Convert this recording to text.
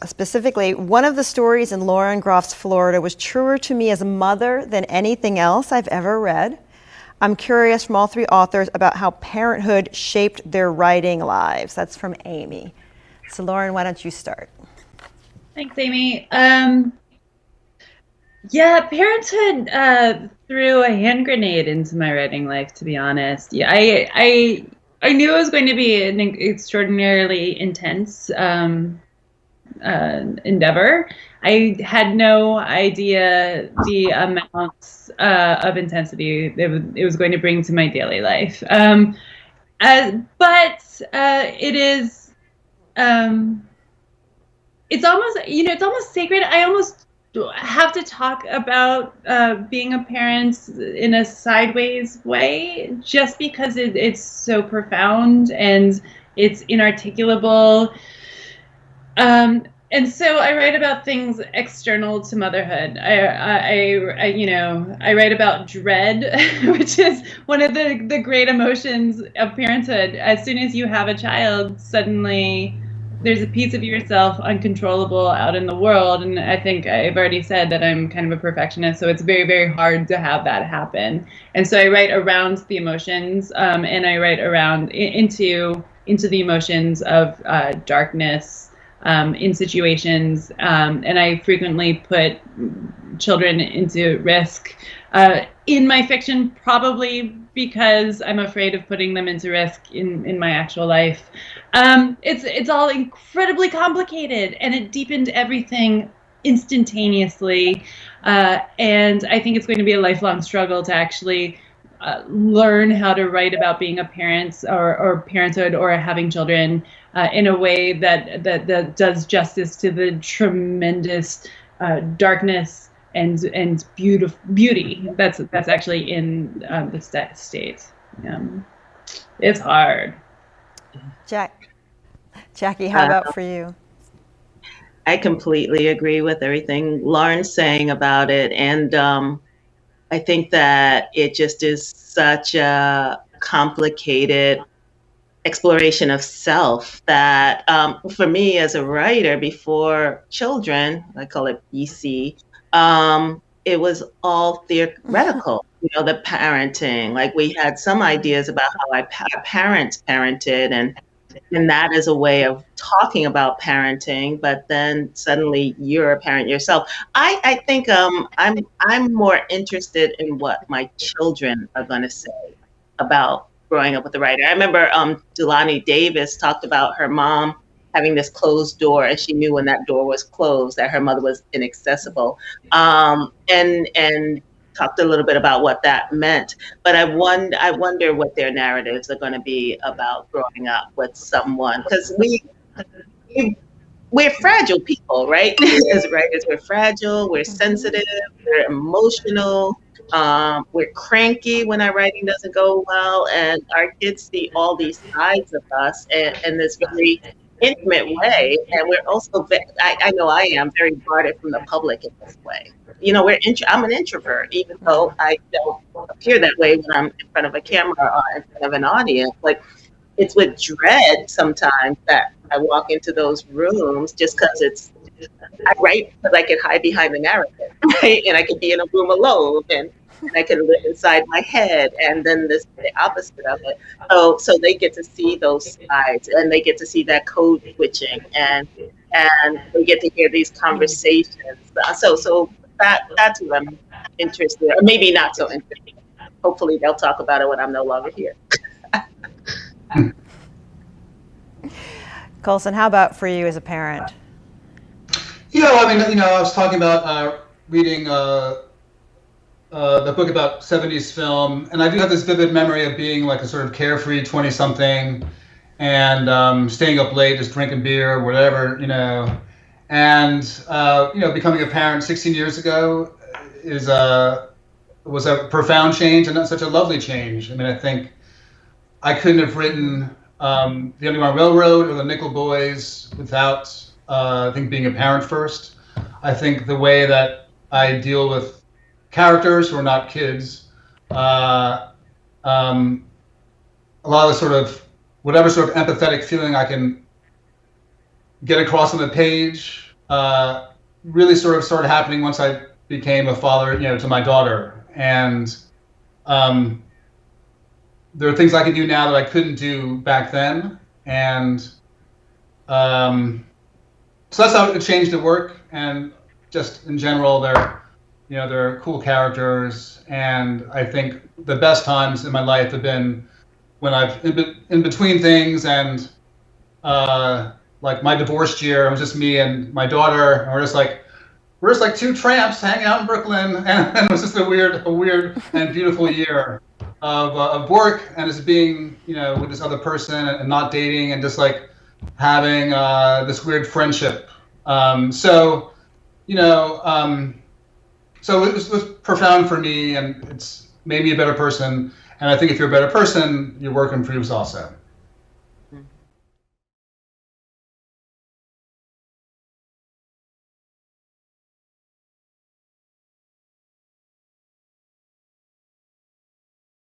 Specifically, one of the stories in Lauren Groff's Florida was truer to me as a mother than anything else I've ever read. I'm curious from all three authors about how parenthood shaped their writing lives. That's from Amy. So Lauren, why don't you start? Thanks, Amy. Yeah, Parenthood threw a hand grenade into my writing life, to be honest. Yeah, I knew it was going to be an extraordinarily intense endeavor. I had no idea the amounts of intensity it was going to bring to my daily life. But it is. It's almost, it's almost sacred. I almost have to talk about being a parent in a sideways way, just because it's so profound and it's inarticulable. And so I write about things external to motherhood. I write about dread, which is one of the great emotions of parenthood. As soon as you have a child, suddenly there's a piece of yourself uncontrollable out in the world. And I think I've already said that I'm kind of a perfectionist, so it's very, very hard to have that happen. And so I write around the emotions, and I write around into the emotions of darkness, in situations, and I frequently put children into risk in my fiction, probably because I'm afraid of putting them into risk in my actual life. It's all incredibly complicated, and it deepened everything instantaneously, and I think it's going to be a lifelong struggle to actually learn how to write about being a parent or parenthood or having children in a way that does justice to the tremendous darkness and beauty that's actually in the state. It's hard. Jackie, how about for you? I completely agree with everything Lauren's saying about it. And I think that it just is such a complicated exploration of self that for me as a writer before children, I call it BC, it was all theoretical. The parenting, like we had some ideas about how our parents parented, and that is a way of talking about parenting, but then suddenly you're a parent yourself. I think I'm more interested in what my children are going to say about growing up with a writer. I remember Delani Davis talked about her mom having this closed door, and she knew when that door was closed that her mother was inaccessible, and talked a little bit about what that meant. But I wonder what their narratives are going to be about growing up with someone, because we're fragile people, right? As writers, we're fragile, we're sensitive, we're emotional, we're cranky when our writing doesn't go well, and our kids see all these sides of us in this very intimate way. And we're also, I know I am very guarded from the public in this way. I'm an introvert, even though I don't appear that way when I'm in front of a camera or in front of an audience. Like, it's with dread sometimes that I walk into those rooms, just because I write because I can hide behind the narrative, right? And I can be in a room alone, and I can live inside my head, and then this the opposite of it. So they get to see those sides, and they get to see that code switching, and they get to hear these conversations. So that's what I'm interested in, or maybe not so interested. Hopefully they'll talk about it when I'm no longer here. Colson, how about for you as a parent? Yeah, well, I mean, I was talking about reading the book about 70s film, and I do have this vivid memory of being like a sort of carefree 20-something and staying up late, just drinking beer, whatever, and becoming a parent 16 years ago was a profound change, and that's such a lovely change. I mean, I think I couldn't have written The Underground Railroad or The Nickel Boys without, I think, being a parent first. I think the way that I deal with characters who are not kids, a lot of whatever sort of empathetic feeling I can get across on the page really sort of started happening once I became a father, to my daughter. And there are things I can do now that I couldn't do back then. And so that's how it changed at work. And just in general, they're cool characters. And I think the best times in my life have been when I've in between things, and like my divorced year, it was just me and my daughter, and we're just like two tramps hanging out in Brooklyn, and it was just a weird and beautiful year of work, and just being with this other person and not dating, and just like having this weird friendship. So it was profound for me, and it's made me a better person. And I think if you're a better person, your work improves also.